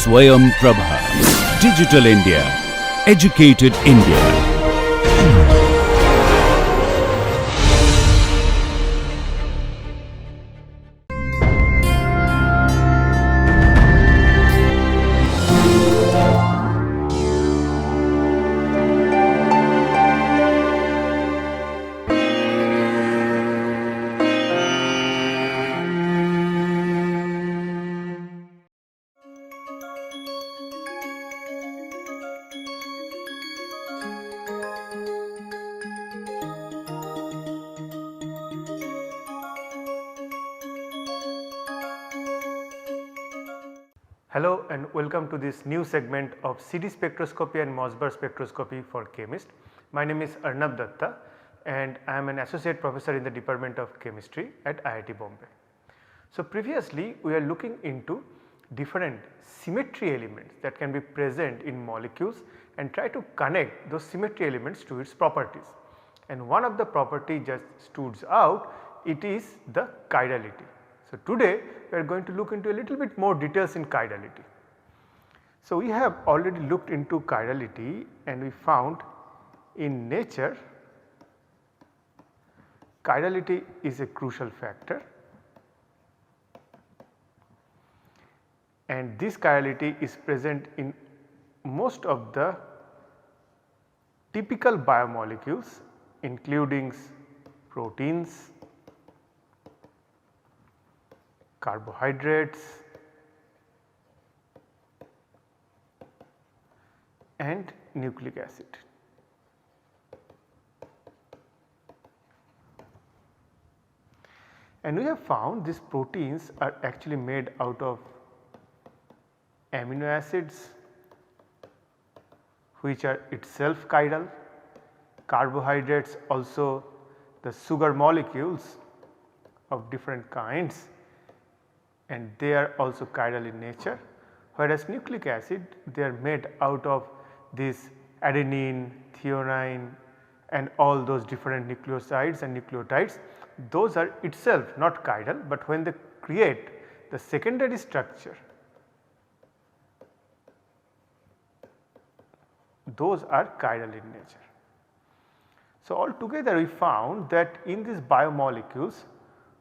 Swayam Prabha. Digital India. Educated India. Hello and welcome to this new segment of CD spectroscopy and Mossbauer spectroscopy for chemists. My name is Arnab Datta and I am an associate professor in the Department of Chemistry at IIT Bombay. So previously we are looking into different symmetry elements that can be present in molecules and try to connect those symmetry elements to its properties. And one of the property just stood out, it is the chirality. So today we are going to look into a little bit more details in chirality. So we have already looked into chirality and we found in nature chirality is a crucial factor and this chirality is present in most of the typical biomolecules including proteins, carbohydrates and nucleic acid. And we have found these proteins are actually made out of amino acids which are itself chiral, carbohydrates also the sugar molecules of different kinds and they are also chiral in nature, whereas nucleic acid they are made out of this adenine, threonine and all those different nucleosides and nucleotides. Those are itself not chiral, but when they create the secondary structure, those are chiral in nature. So altogether we found that in these biomolecules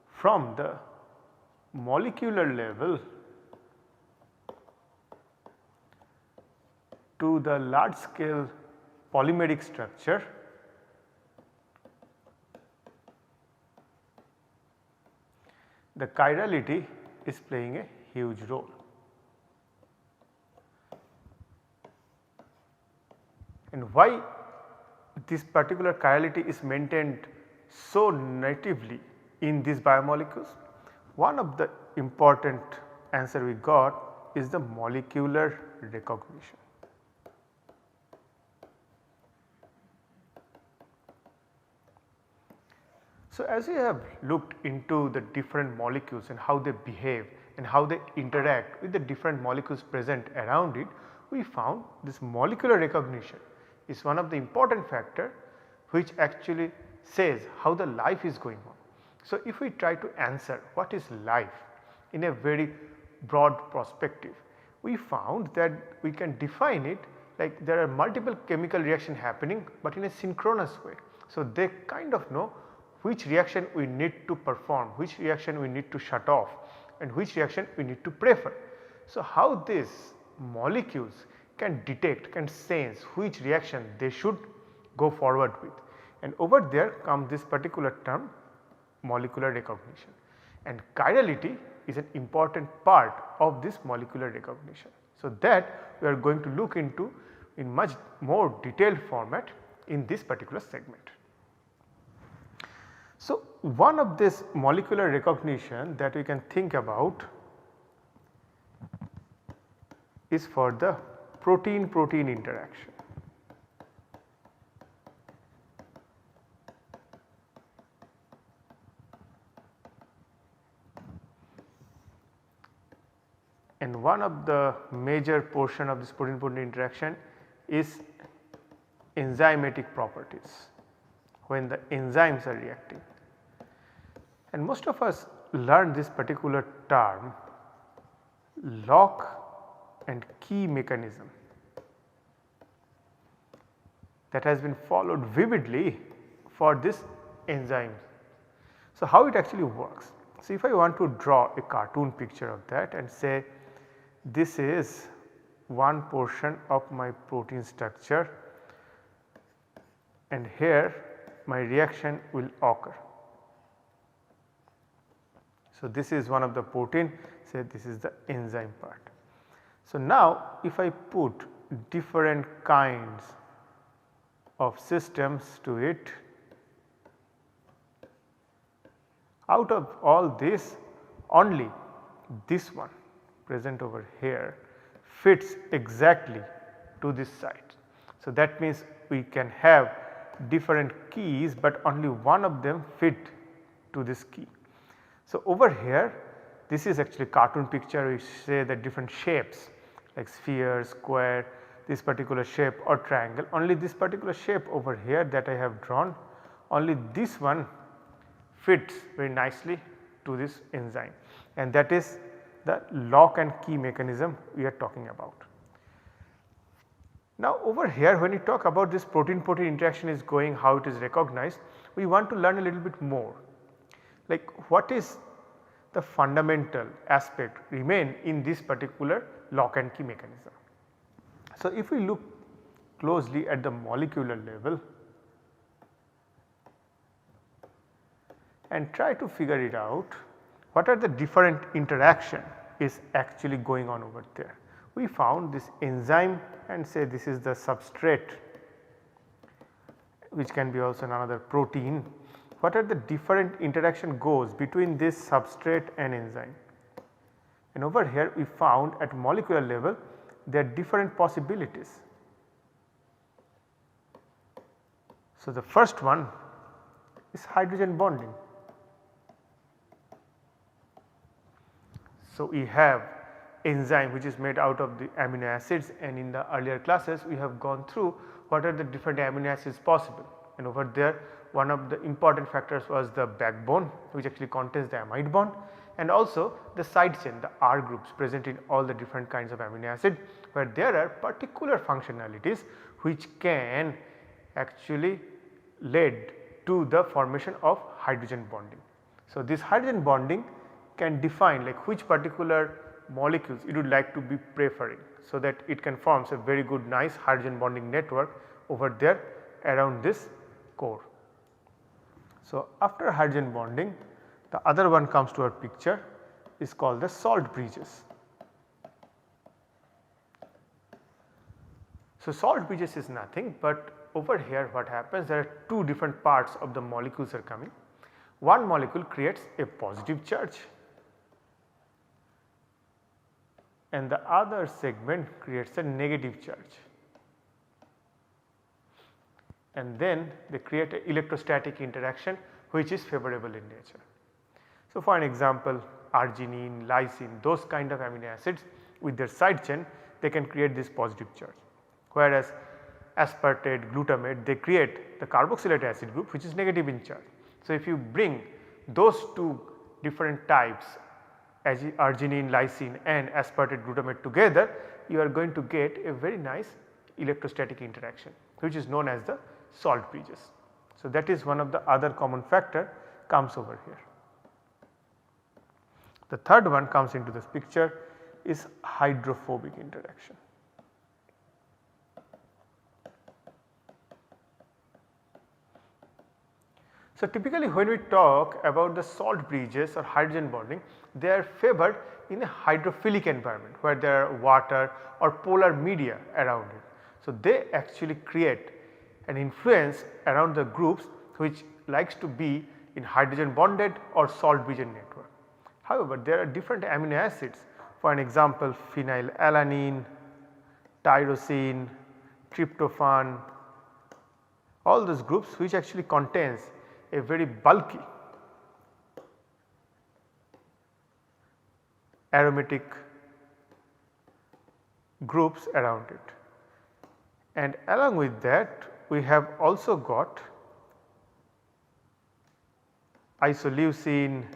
from the molecular level to the large scale polymeric structure, the chirality is playing a huge role. And why this particular chirality is maintained so natively in these biomolecules? One of the important answer we got is the molecular recognition. So as we have looked into the different molecules and how they behave and how they interact with the different molecules present around it, we found this molecular recognition is one of the important factor which actually says how the life is going on. So if we try to answer what is life in a very broad perspective, we found that we can define it like there are multiple chemical reaction happening, but in a synchronous way. So they kind of know which reaction we need to perform, which reaction we need to shut off and which reaction we need to prefer. So how these molecules can detect, can sense which reaction they should go forward with, and over there comes this particular term molecular recognition, and chirality is an important part of this molecular recognition. So that we are going to look into in much more detailed format in this particular segment. So one of this molecular recognition that we can think about is for the protein-protein interaction. And one of the major portion of this protein-protein interaction is enzymatic properties, when the enzymes are reacting. And most of us learn this particular term lock and key mechanism that has been followed vividly for this enzyme. So, how it actually works? So, if I want to draw a cartoon picture of that and say this is one portion of my protein structure and here my reaction will occur. So, this is one of the protein, say this is the enzyme part. So, now if I put different kinds of systems to it, out of all this only this one present over here fits exactly to this site. So, that means we can have different keys, but only one of them fit to this key. So, over here this is actually cartoon picture, we say that different shapes like sphere, square, this particular shape or triangle, only this particular shape over here that I have drawn, only this one fits very nicely to this enzyme, and that is the lock and key mechanism we are talking about. Now over here when we talk about this protein-protein interaction is going, how it is recognized, we want to learn a little bit more, like what is the fundamental aspect remain in this particular lock and key mechanism. So, if we look closely at the molecular level and try to figure it out, what are the different interaction is actually going on over there. We found this enzyme and say this is the substrate, which can be also another protein. What are the different interaction goes between this substrate and enzyme, and over here we found at molecular level there are different possibilities. So, the first one is hydrogen bonding. So, we have enzyme which is made out of the amino acids, and in the earlier classes we have gone through what are the different amino acids possible, and over there one of the important factors was the backbone which actually contains the amide bond, and also the side chain, the R groups present in all the different kinds of amino acid, where there are particular functionalities which can actually lead to the formation of hydrogen bonding. So, this hydrogen bonding can define like which particular molecules you would like to be preferring, so that it can form a very good nice hydrogen bonding network over there around this core. So, after hydrogen bonding, the other one comes to our picture is called the salt bridges. So, salt bridges is nothing but over here what happens, there are two different parts of the molecules are coming. One molecule creates a positive charge and the other segment creates a negative charge, and then they create an electrostatic interaction which is favorable in nature. So, for an example, arginine, lysine, those kind of amino acids with their side chain they can create this positive charge, whereas aspartate, glutamate they create the carboxylate acid group which is negative in charge. So, if you bring those two different types as arginine, lysine and aspartate glutamate together, you are going to get a very nice electrostatic interaction which is known as the salt bridges. So, that is one of the other common factor comes over here. The third one comes into this picture is hydrophobic interaction. So, typically when we talk about the salt bridges or hydrogen bonding, they are favored in a hydrophilic environment where there are water or polar media around it. So, they actually create an influence around the groups which likes to be in hydrogen bonded or salt bridge network. However, there are different amino acids, for an example phenylalanine, tyrosine, tryptophan, all those groups which actually contains a very bulky aromatic groups around it. And along with that we have also got isoleucine,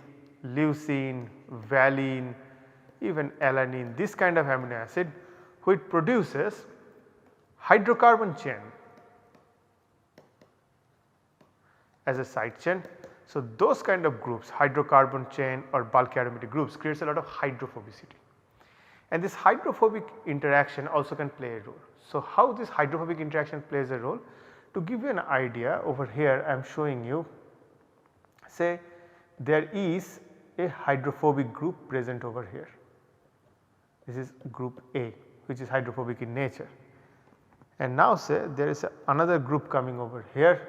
leucine, valine, even alanine, this kind of amino acid which produces hydrocarbon chain as a side chain. So, those kind of groups, hydrocarbon chain or bulky aromatic groups, creates a lot of hydrophobicity, and this hydrophobic interaction also can play a role. So, how this hydrophobic interaction plays a role? To give you an idea, over here I am showing you, say there is a hydrophobic group present over here. This is group A, which is hydrophobic in nature, and now say there is another group coming over here,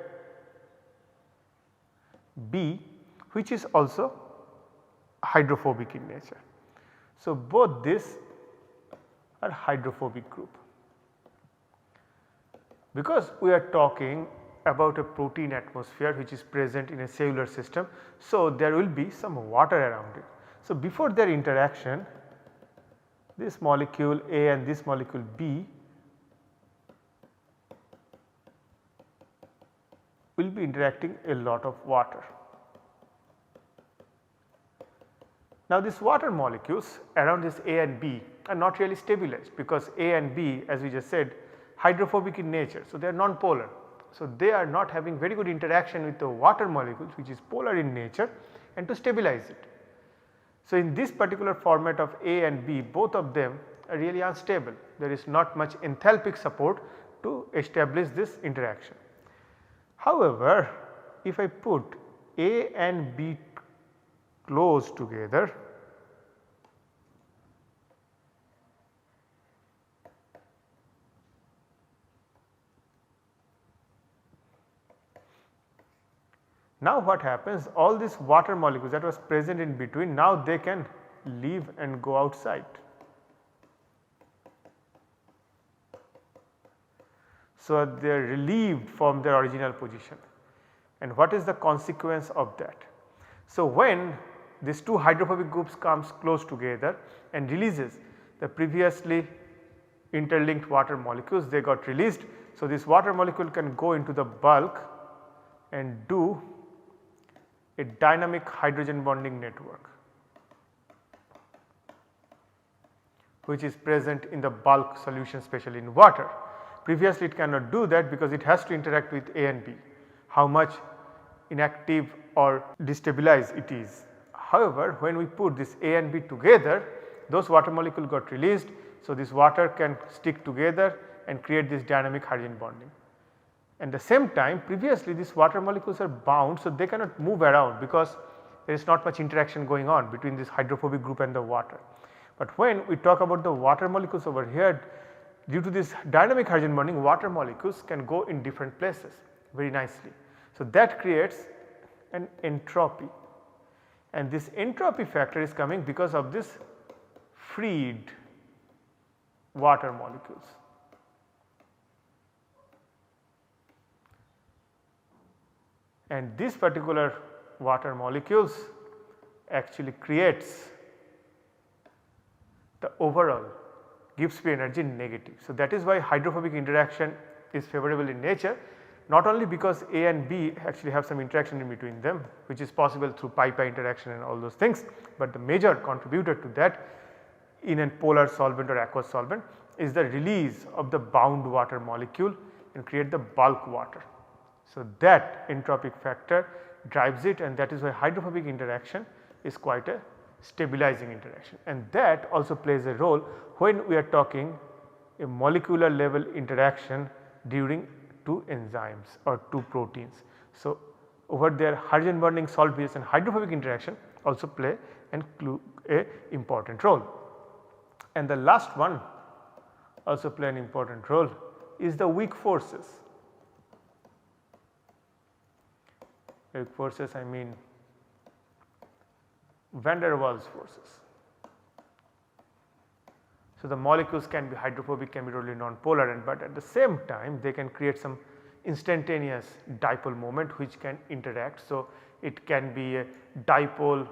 B, which is also hydrophobic in nature. So, both this are hydrophobic group. Because we are talking about a protein atmosphere which is present in a cellular system, so there will be some water around it. So, before their interaction, this molecule A and this molecule B will be interacting a lot of water. Now, these water molecules around this A and B are not really stabilized, because A and B, as we just said, hydrophobic in nature. So, they are non-polar. So, they are not having very good interaction with the water molecules, which is polar in nature, and to stabilize it. So, in this particular format of A and B, both of them are really unstable. There is not much enthalpic support to establish this interaction. However, if I put A and B close together, now what happens, all these water molecules that was present in between, now they can leave and go outside. So, they are relieved from their original position, and what is the consequence of that? So, when these two hydrophobic groups comes close together and releases the previously interlinked water molecules, they got released. So, this water molecule can go into the bulk and do a dynamic hydrogen bonding network, which is present in the bulk solution, especially in water. Previously it cannot do that because it has to interact with A and B, how much inactive or destabilized it is. However, when we put this A and B together, those water molecules got released. So, this water can stick together and create this dynamic hydrogen bonding. At the same time, previously these water molecules are bound, so they cannot move around because there is not much interaction going on between this hydrophobic group and the water. But when we talk about the water molecules over here, due to this dynamic hydrogen bonding, water molecules can go in different places very nicely. So, that creates an entropy, and this entropy factor is coming because of this freed water molecules. And this particular water molecules actually creates the overall Gibbs free energy negative. So, that is why hydrophobic interaction is favorable in nature, not only because A and B actually have some interaction in between them, which is possible through pi-pi interaction and all those things, but the major contributor to that in a polar solvent or aqueous solvent is the release of the bound water molecule and create the bulk water. So, that entropic factor drives it, and that is why hydrophobic interaction is quite a stabilizing interaction, and that also plays a role when we are talking a molecular level interaction during two enzymes or two proteins. So, over there hydrogen bonding, salt base and hydrophobic interaction also play an important role. And the last one also play an important role is the weak forces. Weak forces, I mean van der Waals forces. So, the molecules can be hydrophobic, can be totally non-polar, and but at the same time they can create some instantaneous dipole moment which can interact. So, it can be a dipole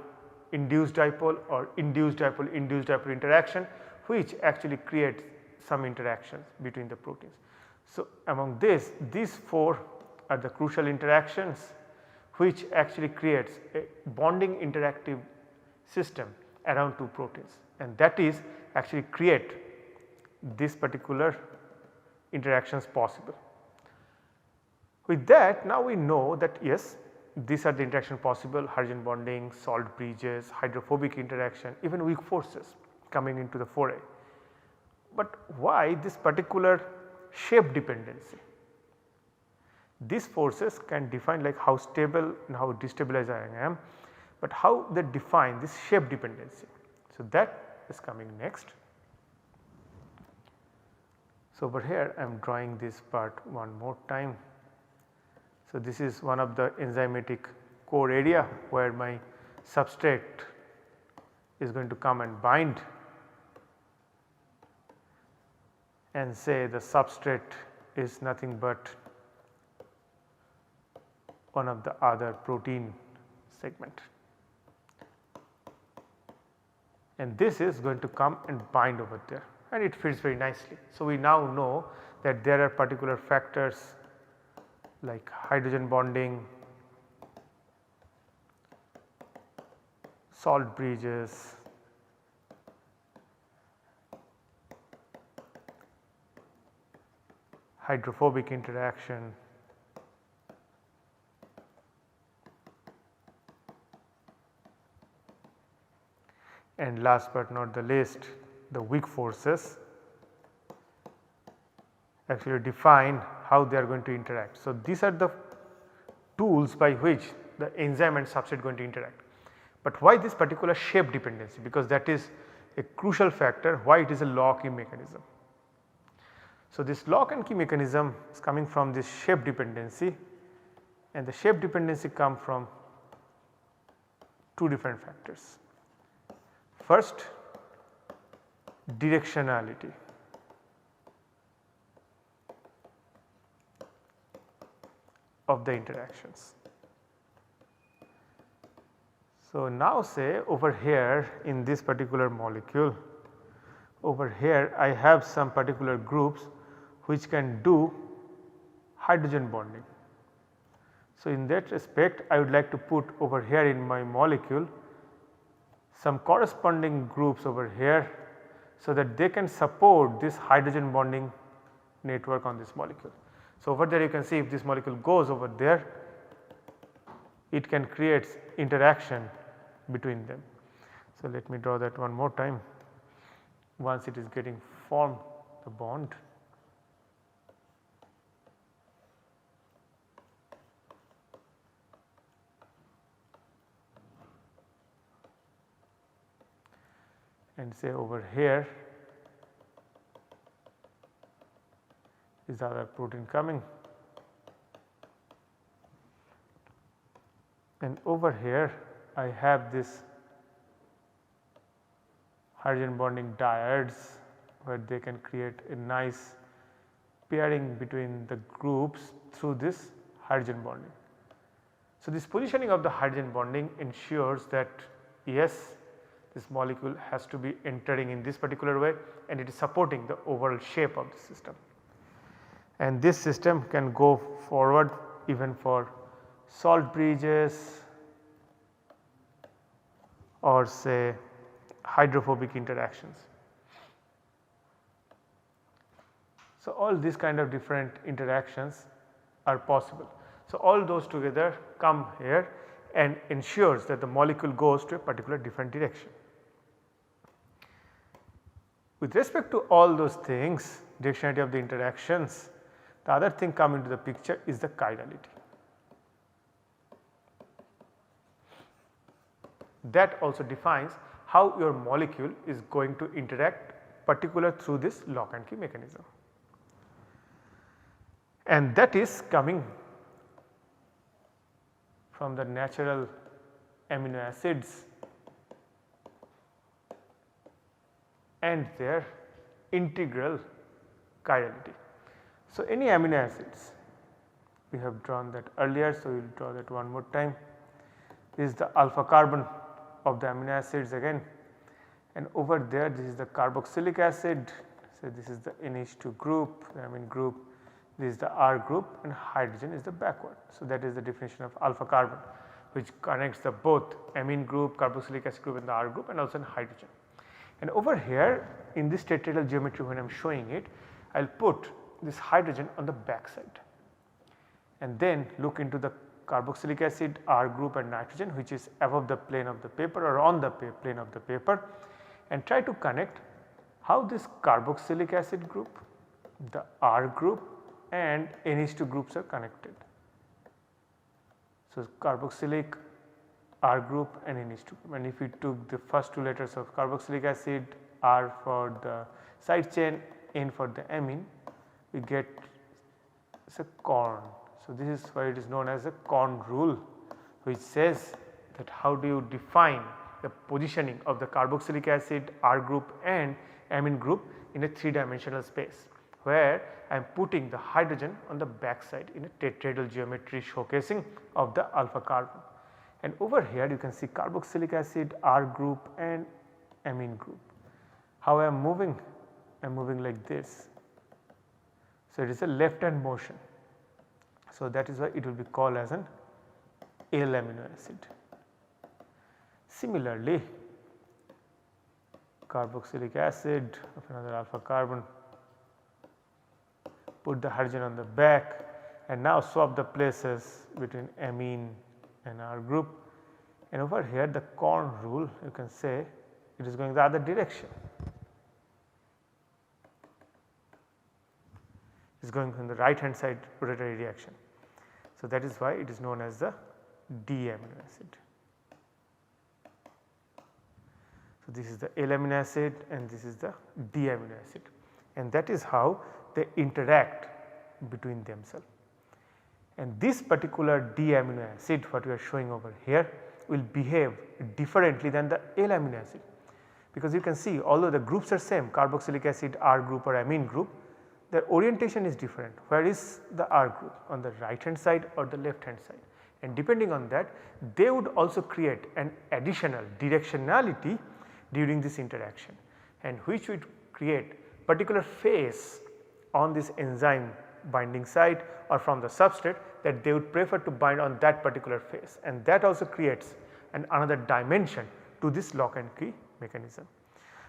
induced dipole or induced dipole interaction, which actually creates some interactions between the proteins. So, among these four are the crucial interactions which actually creates a bonding interactive system around two proteins, and that is actually create this particular interactions possible. With that, now we know that yes, these are the interaction possible: hydrogen bonding, salt bridges, hydrophobic interaction, even weak forces coming into the foray. But why this particular shape dependency? These forces can define like how stable and how destabilized I am, but how they define this shape dependency. So, that is coming next. So, over here I am drawing this part one more time. So, this is one of the enzymatic core area where my substrate is going to come and bind, and say the substrate is nothing but one of the other protein segment, and this is going to come and bind over there and it fits very nicely. So, we now know that there are particular factors like hydrogen bonding, salt bridges, hydrophobic interaction, and last but not the least, the weak forces actually define how they are going to interact. So, these are the tools by which the enzyme and substrate going to interact. But why this particular shape dependency? Because that is a crucial factor why it is a lock-key mechanism. So, this lock and key mechanism is coming from this shape dependency, and the shape dependency come from two different factors. First, directionality. Of the interactions. So, now say over here in this particular molecule, over here I have some particular groups which can do hydrogen bonding. So, in that respect I would like to put over here in my molecule some corresponding groups over here, so that they can support this hydrogen bonding network on this molecule. So, over there you can see if this molecule goes over there, it can create interaction between them. So, let me draw that one more time. Once it is getting formed the bond, and say over here is the other protein coming, and over here I have this hydrogen bonding diodes where they can create a nice pairing between the groups through this hydrogen bonding. So, this positioning of the hydrogen bonding ensures that yes, this molecule has to be entering in this particular way and it is supporting the overall shape of the system. And this system can go forward even for salt bridges or say hydrophobic interactions. So, all these kind of different interactions are possible. So, all those together come here and ensures that the molecule goes to a particular different direction. With respect to all those things, directionality of the interactions, the other thing come into the picture is the chirality. That also defines how your molecule is going to interact particular through this lock and key mechanism. And that is coming from the natural amino acids and their integral chirality. So, any amino acids, we have drawn that earlier, so we will draw that one more time. This is the alpha carbon of the amino acids again, and over there this is the carboxylic acid. So, this is the NH2 group, the amine group, this is the R group, and hydrogen is the backward. So, that is the definition of alpha carbon, which connects the both amine group, carboxylic acid group and the R group and also in hydrogen. And over here in this tetrahedral geometry, when I am showing it, I will put this hydrogen on the back side and then look into the carboxylic acid, R group and nitrogen, which is above the plane of the paper or on the plane of the paper, and try to connect how this carboxylic acid group, the R group and NH2 groups are connected. So, carboxylic, R group and NH2, and if we took the first two letters of carboxylic acid, R for the side chain, N for the amine, we get a corn. So, this is why it is known as a corn rule, which says that how do you define the positioning of the carboxylic acid, R group and amine group in a 3-dimensional space, where I am putting the hydrogen on the back side in a tetrahedral geometry showcasing of the alpha carbon. And over here you can see carboxylic acid, R group and amine group. How I am moving? I am moving like this. So, it is a left hand motion. So, that is why it will be called as an L amino acid. Similarly, carboxylic acid of another alpha carbon, put the hydrogen on the back and now swap the places between amine and R group, and over here the corn rule, you can say it is going the other direction. It is going from the right hand side rotatory reaction. So, that is why it is known as the D amino acid. So, this is the L amino acid and this is the D amino acid, and that is how they interact between themselves. And this particular D amino acid, what we are showing over here, will behave differently than the L amino acid, because you can see although the groups are same, carboxylic acid, R group or amine group, their orientation is different. Where is the R group, on the right hand side or the left hand side, and depending on that they would also create an additional directionality during this interaction, and which would create particular phase on this enzyme binding site or from the substrate that they would prefer to bind on that particular phase, and that also creates another dimension to this lock and key mechanism.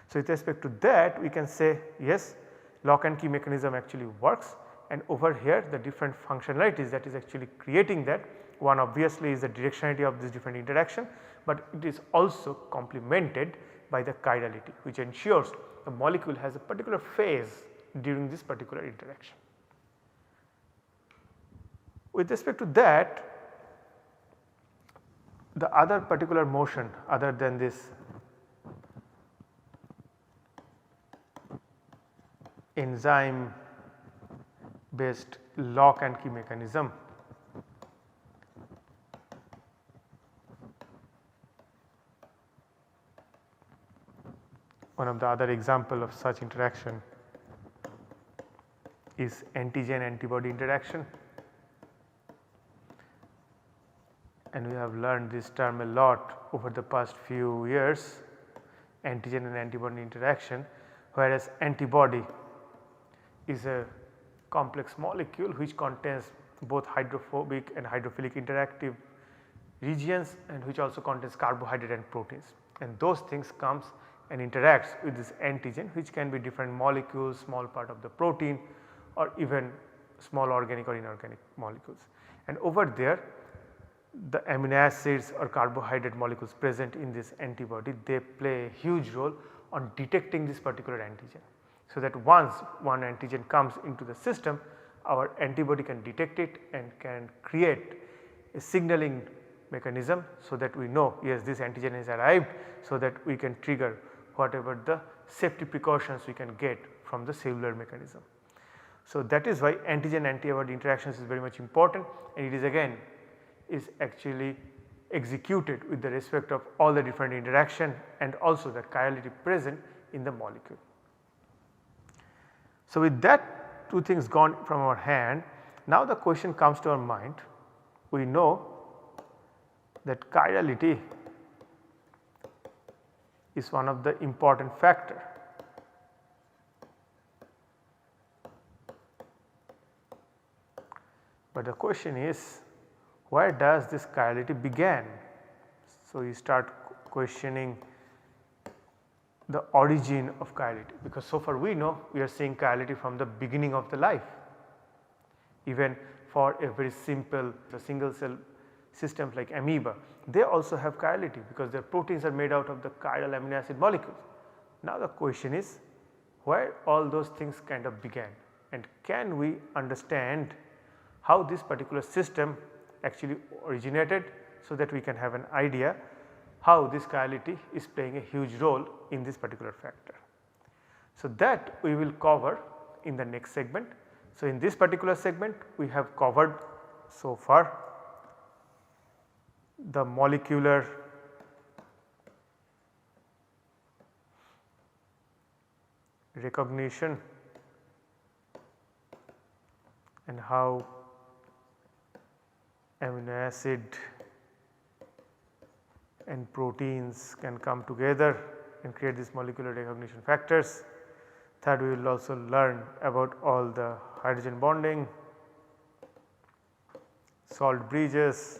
So, with respect to that we can say yes, lock and key mechanism actually works, and over here the different functionalities that is actually creating that, one obviously is the directionality of this different interaction, but it is also complemented by the chirality, which ensures the molecule has a particular phase during this particular interaction. With respect to that, the other particular motion other than this enzyme based lock and key mechanism, one of the other example of such interaction is antigen antibody interaction, and we have learned this term a lot over the past few years, antigen and antibody interaction, whereas antibody is a complex molecule which contains both hydrophobic and hydrophilic interactive regions, and which also contains carbohydrate and proteins, and those things comes and interacts with this antigen, which can be different molecules, small part of the protein or even small organic or inorganic molecules. And over there the amino acids or carbohydrate molecules present in this antibody, they play a huge role on detecting this particular antigen. So, that once one antigen comes into the system, our antibody can detect it and can create a signaling mechanism, so that we know yes, this antigen has arrived, so that we can trigger whatever the safety precautions we can get from the cellular mechanism. So, that is why antigen antibody interactions is very much important, and it is again is actually executed with the respect of all the different interaction and also the chirality present in the molecule. So, with that two things gone from our hand, now the question comes to our mind. We know that chirality is one of the important factor. But the question is, where does this chirality began? So, you start questioning the origin of chirality, because so far we know we are seeing chirality from the beginning of the life. Even for a very simple single cell systems like amoeba, they also have chirality because their proteins are made out of the chiral amino acid molecules. Now the question is where all those things kind of began, and can we understand how this particular system actually originated, so that we can have an idea how this chirality is playing a huge role in this particular factor. So that we will cover in the next segment. So in this particular segment we have covered so far the molecular recognition and how amino acid and proteins can come together and create these molecular recognition factors. Third, we will also learn about all the hydrogen bonding, salt bridges,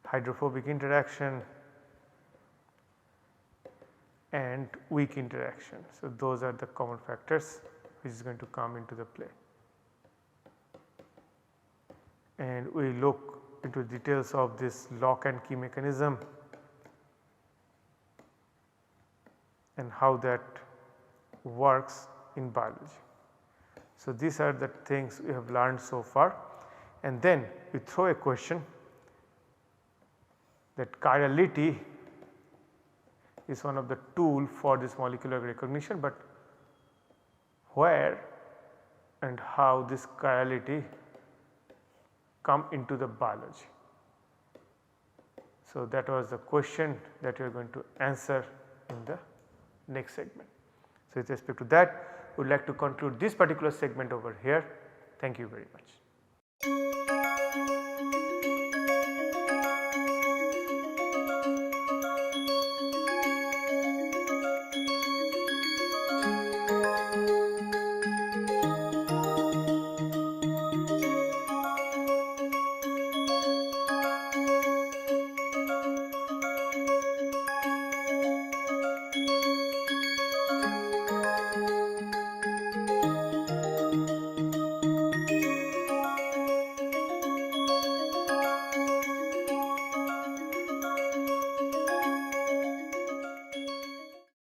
hydrophobic interaction and weak interaction. So those are the common factors which is going to come into the play, and we look into details of this lock and key mechanism and how that works in biology. So these are the things we have learned so far, and then we throw a question that chirality is one of the tool for this molecular recognition, but where and how this chirality come into the biology. So that was the question that we are going to answer in the next segment. So with respect to that, we would like to conclude this particular segment over here. Thank you very much.